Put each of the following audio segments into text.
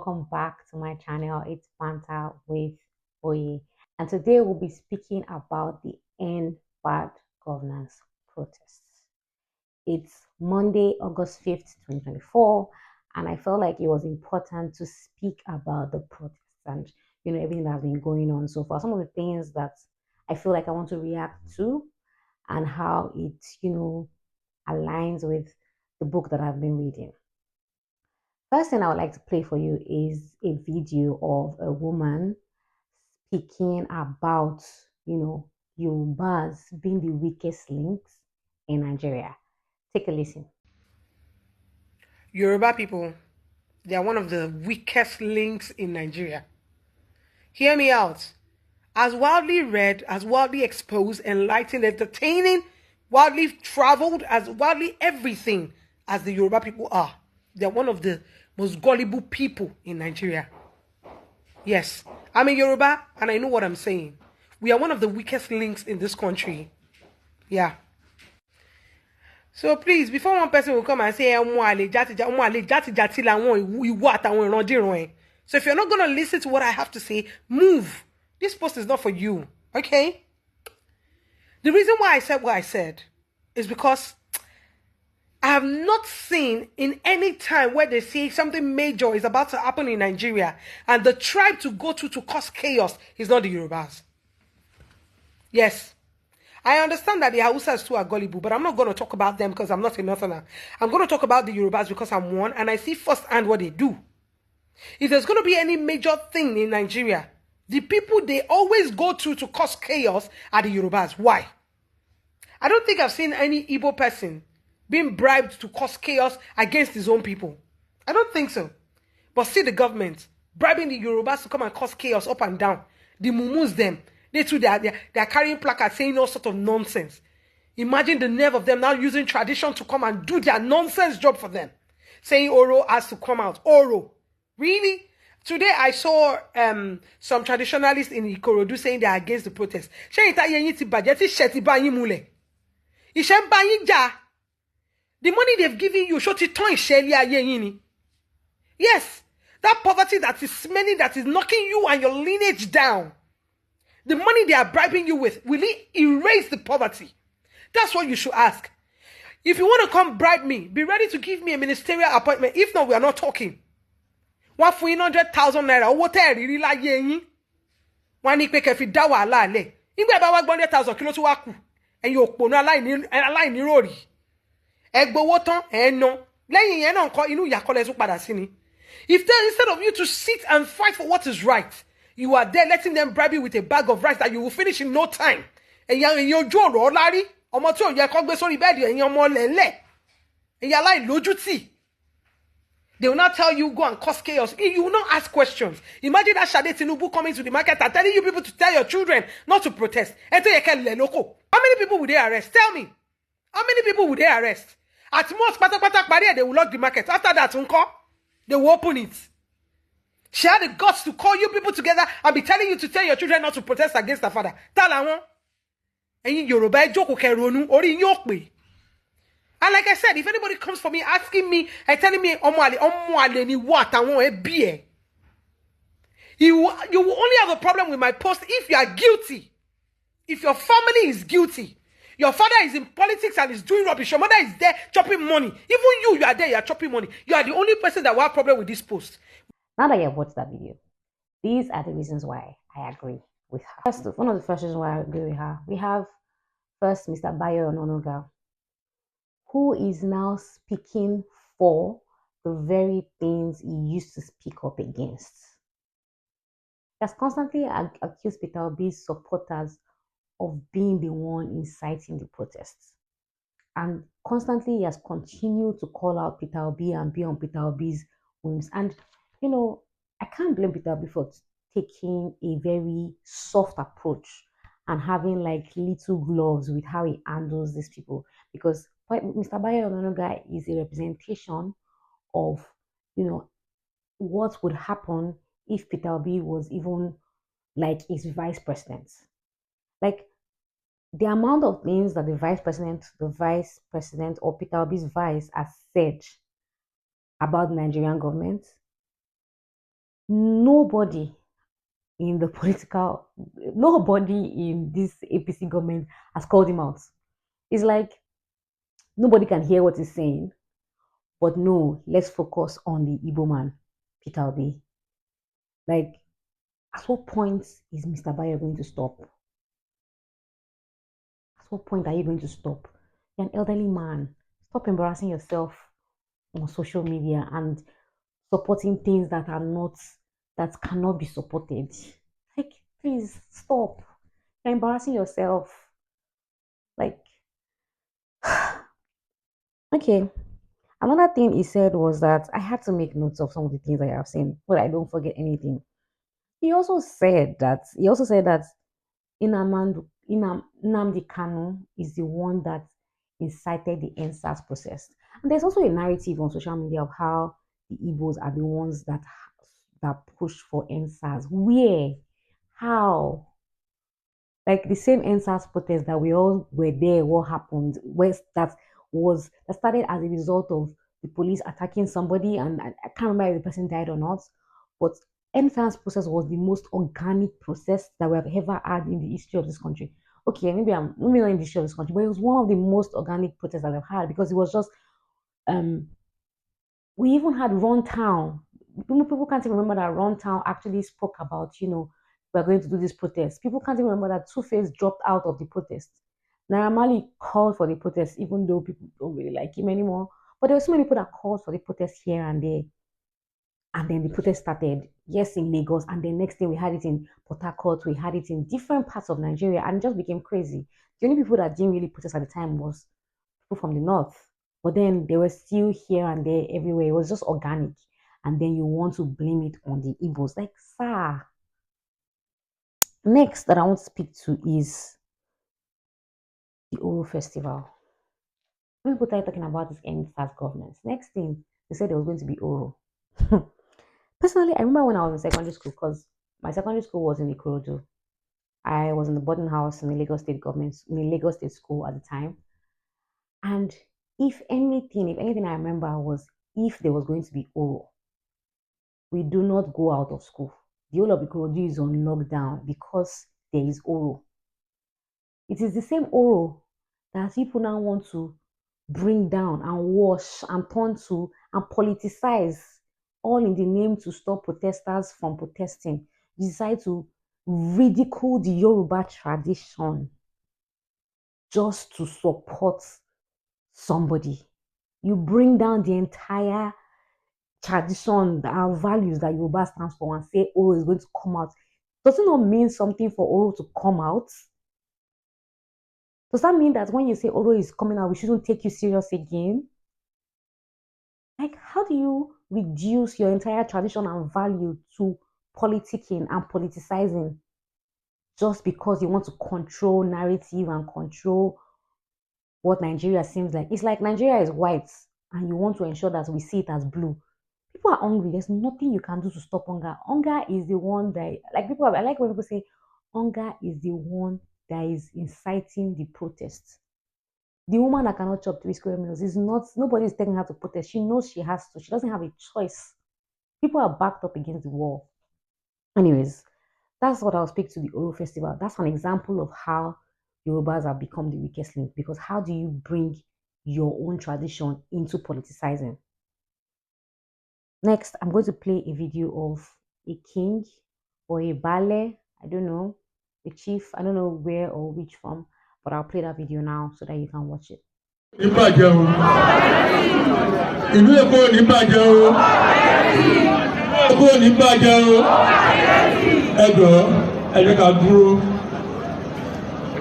welcome back to my channel. It's Fanta with Oye, and today we'll be speaking about the End Bad Governance protests. It's Monday, August 5th, 2024, and I felt like it was important to speak about the protests and everything that's been going on so far. Some of the things that I feel like I want to react to and how it aligns with the book that I've been reading. First thing I would like to play for you is a video of a woman speaking about, Yorubas being the weakest links in Nigeria. Take a listen. Yoruba people, they are one of the weakest links in Nigeria. Hear me out. As wildly read, as wildly exposed, enlightened, entertaining, wildly traveled, as wildly everything as the Yoruba people are, they're one of the most gullible people in Nigeria. Yes, I'm a Yoruba and I know what I'm saying. We are one of the weakest links in this country. Yeah. So please, before one person will come and say, so if you're not going to listen to what I have to say, move. This post is not for you, okay? The reason why I said what I said is because I have not seen in any time where they say something major is about to happen in Nigeria and the tribe to go to cause chaos is not the Yorubas. Yes. I understand that the Hausas too are gullible, but I'm not going to talk about them because I'm not a Northerner. I'm going to talk about the Yorubas because I'm one and I see firsthand what they do. If there's going to be any major thing in Nigeria, the people they always go to cause chaos are the Yorubas. Why? I don't think I've seen any Igbo person being bribed to cause chaos against his own people. I don't think so. But see the government bribing the Yorubas to come and cause chaos up and down. The Mumus them. They too, they are carrying placards saying all sort of nonsense. Imagine the nerve of them now using tradition to come and do their nonsense job for them. Saying Oro has to come out. Oro. Really? Today I saw some traditionalists in Ikorodu saying they are against the protest. The money they've given you, yes, that poverty that is smelling, that is knocking you and your lineage down. The money they are bribing you with, will it erase the poverty? That's what you should ask. If you want to come bribe me, be ready to give me a ministerial appointment. If not, we are not talking. 100,000 naira. What are you like? One if you dawa lale. If you have 100,000 kilo to waku, and you pon align ni rori. Egbowo tan no. Lẹ́yìn yẹn náà ńkọ́ inú ìyà kọ́ lẹ tún padà sí ni. If then instead of you to sit and fight for what is right, you are there letting them bribe you with a bag of rice that you will finish in no time. Ẹ̀yin ojú ọ̀rọ̀ lárí, ọmọ tí ò yẹ kó gbé sórí bẹ́ẹ̀dì ẹ̀yin ọmọ lẹ́lẹ̀. Ẹ̀yin aláìlójútì. They will not tell you go and cause chaos. You will not ask questions. Imagine that Shade Tinubu coming to the market and telling you people to tell your children not to protest. How many people would they arrest? Tell me. How many people would they arrest? At most, they will lock the market. After that, they will open it. She had the guts to call you people together and be telling you to tell your children not to protest against their father. And Yoruba joke ori nyokwe. And like I said, if anybody comes for me asking me and telling me ni what I want to be, you will only have a problem with my post if you are guilty. If your family is guilty. Your father is in politics and is doing rubbish. Your mother is there chopping money. Even you are there, you are chopping money. You are the only person that will have a problem with this post. Now that you have watched that video, these are the reasons why I agree with her. First, one of the first reasons why I agree with her, we have first Mr. Bayo Ononuga, who is now speaking for the very things he used to speak up against. He has constantly accused Peter Obi's supporters of being the one inciting the protests. And constantly he has continued to call out Peter Obi and be on Peter Obi's whims. And, I can't blame Peter Obi for taking a very soft approach and having like little gloves with how he handles these people. Because Mr. Bayo Ononuga is a representation of, what would happen if Peter Obi was even like his vice president. Like, the amount of things that the vice president or Peter Obi's vice has said about the Nigerian government, nobody in the political, nobody in this APC government has called him out. It's like nobody can hear what he's saying, but no, let's focus on the Igbo man, Peter Obi. Like, at what point is Mr. Bayo going to stop? At what point are you going to stop? You're an elderly man. Stop embarrassing yourself on social media and supporting things that are not, that cannot be supported. Like, please stop. You're embarrassing yourself. Like, okay. Another thing he said was that I had to make notes of some of the things I have seen, but I don't forget anything. He also said that Nnamdi Kanu is the one that incited the NSAS process. And there's also a narrative on social media of how the Igbos are the ones that pushed for NSAS. Where? How? Like the same NSAS protest that we all were there, what happened? That started as a result of the police attacking somebody, and I can't remember if the person died or not. But NSAS process was the most organic process that we have ever had in the history of this country. Okay, maybe not in the history of this country, but it was one of the most organic protests that we've had because it was just um we even had Run Town. People can't even remember that Run Town actually spoke about, we're going to do this protest. People can't even remember that Two Face dropped out of the protest. Naira Marley called for the protest, even though people don't really like him anymore. But there were so many people that called for the protest here and there. And then the protest started, yes, in Lagos. And then next thing we had it in Port Harcourt, we had it in different parts of Nigeria, and it just became crazy. The only people that didn't really protest at the time was people from the north. But then they were still here and there everywhere. It was just organic. And then you want to blame it on the Igbos. Like, sir. Next that I want to speak to is the Oro Festival. When people started talking about this end-fast governance, next thing they said there was going to be Oro. Personally, I remember when I was in secondary school, because my secondary school was in Ikorodu. I was in the boarding house in the Lagos State government, in the Lagos State school at the time. And if anything I remember was if there was going to be Oro, we do not go out of school. The whole of Ikorodu is on lockdown because there is Oro. It is the same Oro that people now want to bring down and wash and turn to and politicize, all in the name to stop protesters from protesting. You decide to ridicule the Yoruba tradition just to support somebody. You bring down the entire tradition, our values that Yoruba stands for, and say Oro is going to come out. Does it not mean something for Oro to come out? Does that mean that when you say Oro is coming out, we shouldn't take you serious again? Like, how do you reduce your entire tradition and value to politicking and politicizing just because you want to control narrative and control what Nigeria seems like? It's like Nigeria is white and you want to ensure that we see it as blue. People are hungry. There's nothing you can do to stop hunger. Hunger is the one that, I like when people say hunger is the one that is inciting the protests. The woman that cannot chop 3 square meals is not, nobody is telling her to protest. She knows she has to. She doesn't have a choice. People are backed up against the wall. Anyways, that's what I'll speak to the Oro Festival. That's an example of how Yorubas have become the weakest link, because how do you bring your own tradition into politicizing? Next, I'm going to play a video of a king or a bale, I don't know, a chief, I don't know where or which from, but I'll play that video now so that you can watch it. Ìbàjẹ́ o, ìlú Èkó ò ní bàjẹ́ o, Èkó ò ní bàjẹ́ o, ẹ jọ̀ọ́ ẹ jẹ́ ká dúró.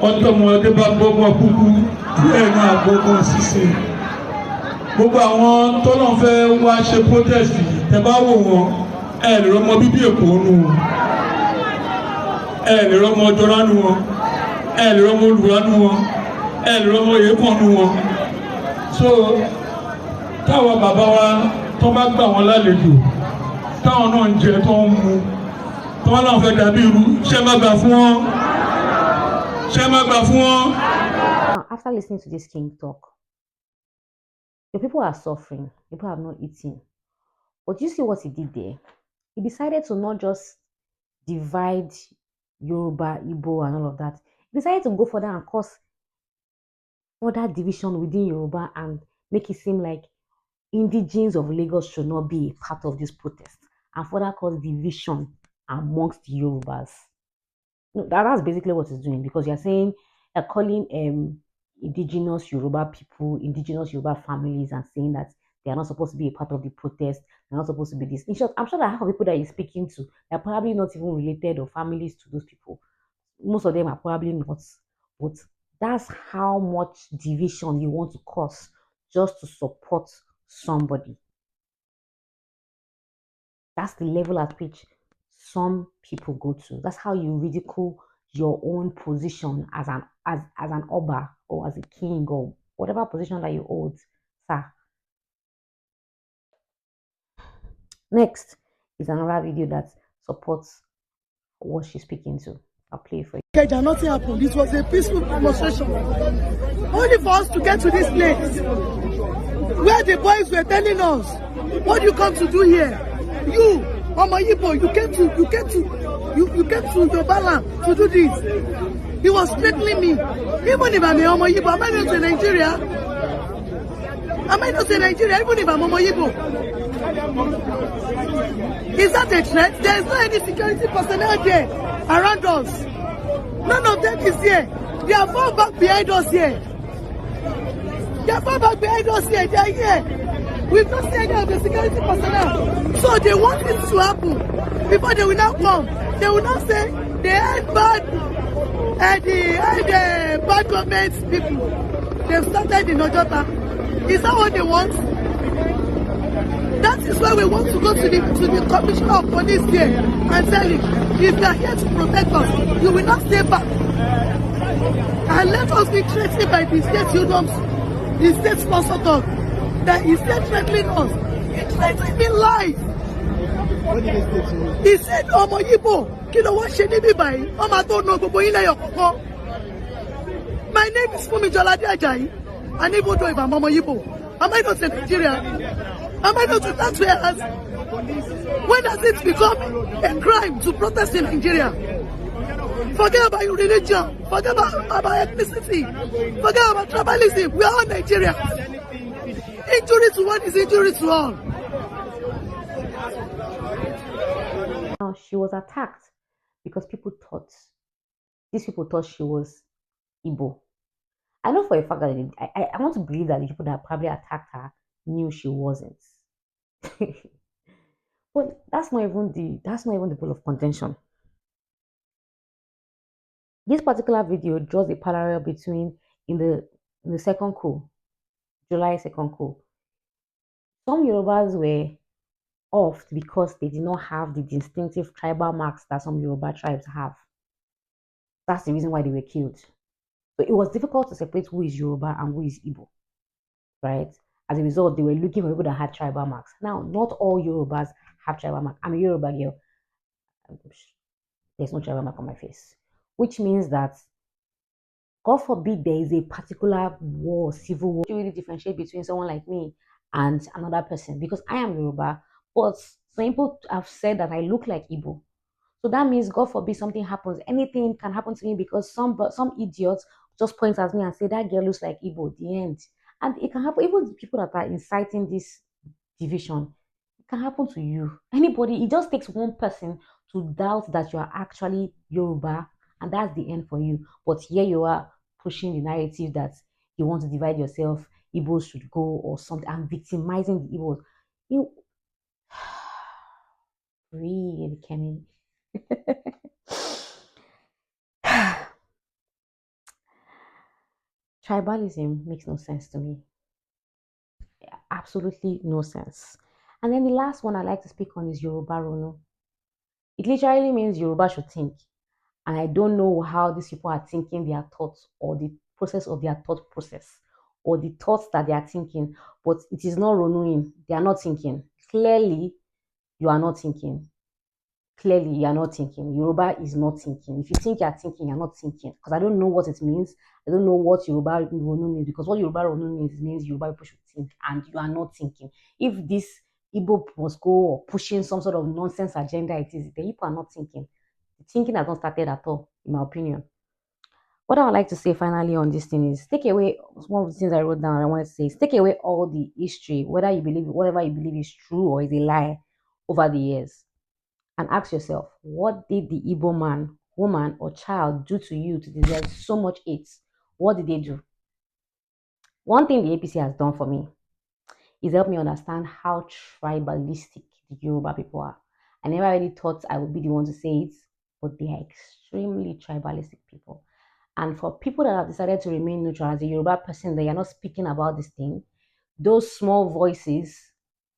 Ọjọ́ ọmọdé bá gbọ́gbọ́ kúkú, bẹ́ẹ̀ náà gbọ́gbọ́ sísè. Gbogbo àwọn tọ́lọ́ fẹ́ wá ṣe protest yìí, tẹ́ bá wò wọ́n, ẹ lè rọ́mọ bíbí Èkó nù wọn, ẹ lè rọ́mọ Jọlá nù wọn, ẹ lè rọ́mọ Olùwà nù wọn, ẹ lè rọ́mọ Yèékàn nù wọn. So táwọn bàbá wa tó bá gbà wọn lálejò, táwọn náà ń jẹ tó ń mu, tó wọn náà fẹ́ dàbí irú, ṣé má gbà fún wọn? Ṣé má gbà fún wọn? After listening to this king talk, the people are suffering. People have not eaten. But you see what he did there? he decided to not just divide Yoruba, Igbo, and all of that. He decided to go further and cause further division within Yoruba and make it seem like indigenes of Lagos should not be a part of this protest and further cause division amongst the Yorubas. No, that's basically what it's doing, because you're saying you're calling indigenous Yoruba people, indigenous Yoruba families, and saying that they are not supposed to be a part of the protest, they're not supposed to be this. In short, I'm sure that half of people that you're speaking to, they're probably not even related or families to those people. Most of them are probably not. But that's how much division you want to cause just to support somebody. That's the level at which some people go to. That's how you ridicule your own position as an oba or as a king or whatever position that you hold, sir. Next is another video that supports what she's speaking to. I'll play for you. Okay, nothing happened. This was a peaceful demonstration. Only for us to get to this place where the boys were telling us, what do you come to do here? You, Mama Yibo, you came to Yoruba land to do this. He was threatening me. Even if I'm a Mama Yibo, am I not in Nigeria? Am I not in Nigeria? Even if I'm Mama Yibo. Is that a threat? There is no any security personnel there around us. None of them is here. They are far back behind us here. They are far back behind us here. They are here. We've not seen any of the security personnel. So they want this to happen. Before they will not come, they will not say they had bad bad government people. They've started in Ojota. Is that what they want? That is why we want to go to the commissioner of police here and tell him, if you are here to protect us, you will not stay back. And let us be threatened by the state Yoruba, the state sponsor dog, that is still threatening us. He threatened me live. What did he say to you? He said, Ọmọ Yibo, kí ló wá ṣe níbí báyìí? Ọmọ tó ná gbogbo yín lẹ́yọ̀ kọ̀ọ̀kan. My name is Fumi Jolade Ajayi, and even though if I'm Ọmọ Yibo, am I not in Nigeria? Am I not to that way? When does it become a crime to protest in Nigeria? Forget about your religion. Forget about ethnicity. Forget about tribalism. We are all Nigerians. Injury to one is injury to all. Now, she was attacked because these people thought she was Igbo. I know for a fact that I want to believe that the people that probably attacked her knew she wasn't. But that's not even the point of contention. This particular video draws a parallel between in the second coup, July 2nd coup. Some Yorubas were off because they did not have the distinctive tribal marks that some Yoruba tribes have. That's the reason why they were killed. So it was difficult to separate who is Yoruba and who is Igbo, right? As a result, they were looking for people that had tribal marks. Now, not all Yorubas have tribal marks. I'm a Yoruba girl. There's no tribal mark on my face. Which means that, God forbid, there is a particular war, civil war, to really differentiate between someone like me and another person. Because I am Yoruba, but some people have said that I look like Igbo. So that means, God forbid, something happens. Anything can happen to me because some idiots just point at me and say, that girl looks like Igbo, the end. And it can happen, even the people that are inciting this division, it can happen to you. Anybody, it just takes one person to doubt that you are actually Yoruba, and that's the end for you. But here you are pushing the narrative that you want to divide yourself, Igbos should go or something, and victimizing the Igbos. You breathe, Kenny. Tribalism makes no sense to me. Absolutely no sense. And then the last one I like to speak on is Yoruba Rono. It literally means Yoruba should think. And I don't know how these people are thinking their thoughts, or the process of their thought process, or the thoughts that they are thinking, but it is not Ronoing. They are not thinking. Clearly, you are not thinking. Clearly, you are not thinking. Yoruba is not thinking. If you think you are thinking, you are not thinking. Because I don't know what it means. I don't know what Yoruba Rono means. Because what Yoruba Rono means Yoruba people should think. And you are not thinking. If this Igbo must go or pushing some sort of nonsense agenda, it is the people are not thinking. The thinking has not started at all, in my opinion. What I would like to say finally on this thing is take away one of the things I wrote down. I want to say is take away all the history, whether you believe whatever you believe is true or is a lie over the years, and ask yourself, what did the Igbo man, woman, or child do to you to deserve so much hate? What did they do? One thing the APC has done for me is help me understand how tribalistic the Yoruba people are. I never really thought I would be the one to say it, but they are extremely tribalistic people. And for people that have decided to remain neutral as a Yoruba person, that you're not speaking about this thing, those small voices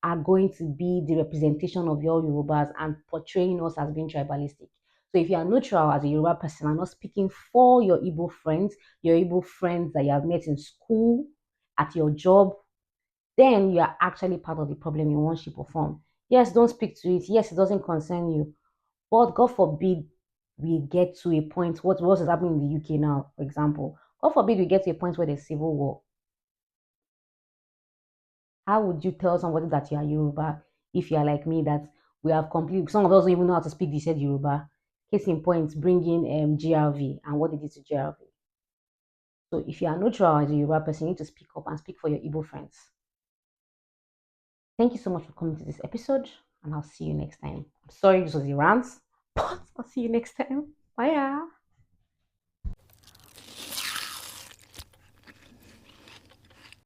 are going to be the representation of your Yorubas and portraying us as being tribalistic. So if you are neutral as a Yoruba person and not speaking for your Igbo friends that you have met in school, at your job, then you are actually part of the problem in one shape or form. Yes, don't speak to it. Yes, it doesn't concern you. But God forbid we get to a point, what is happening in the UK now, for example. God forbid we get to a point where there's civil war. How would you tell somebody that you are Yoruba if you are like me, that we have completely, some of us don't even know how to speak the said Yoruba? Case in point, bring in GRV and what they did to GRV. So if you are neutral as a Yoruba person, you need to speak up and speak for your Igbo friends. Thank you so much for coming to this episode, and I'll see you next time. I'm sorry this was a rant, but I'll see you next time. Bye.